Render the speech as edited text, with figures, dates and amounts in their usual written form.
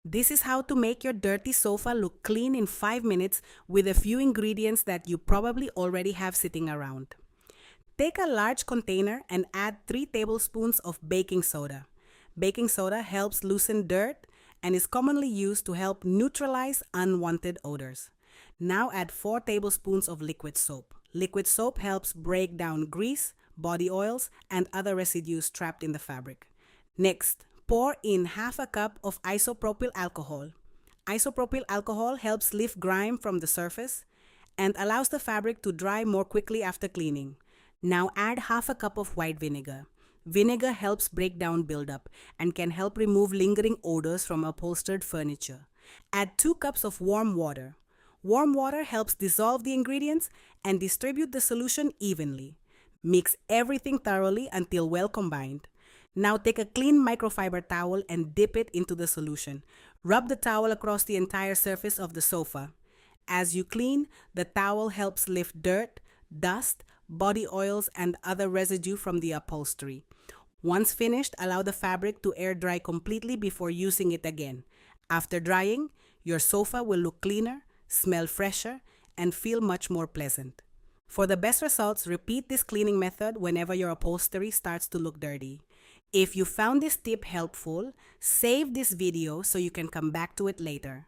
This is how to make your dirty sofa look clean in 5 minutes with a few ingredients that you probably already have sitting around. Take a large container and add 3 tablespoons of baking soda. Baking soda helps loosen dirt and is commonly used to help neutralize unwanted odors. Now add 4 tablespoons of liquid soap. Liquid soap helps break down grease, body oils, and other residues trapped in the fabric. Next, pour in half a cup of isopropyl alcohol. Isopropyl alcohol helps lift grime from the surface and allows the fabric to dry more quickly after cleaning. Now add half a cup of white vinegar. Vinegar helps break down buildup and can help remove lingering odors from upholstered furniture. Add 2 cups of warm water. Warm water helps dissolve the ingredients and distribute the solution evenly. Mix everything thoroughly until well combined. Now take a clean microfiber towel and dip it into the solution. Rub the towel across the entire surface of the sofa. As you clean, the towel helps lift dirt, dust, body oils, and other residue from the upholstery. Once finished, allow the fabric to air dry completely before using it again. After drying, your sofa will look cleaner, smell fresher, and feel much more pleasant. For the best results, repeat this cleaning method whenever your upholstery starts to look dirty. If you found this tip helpful, save this video so you can come back to it later.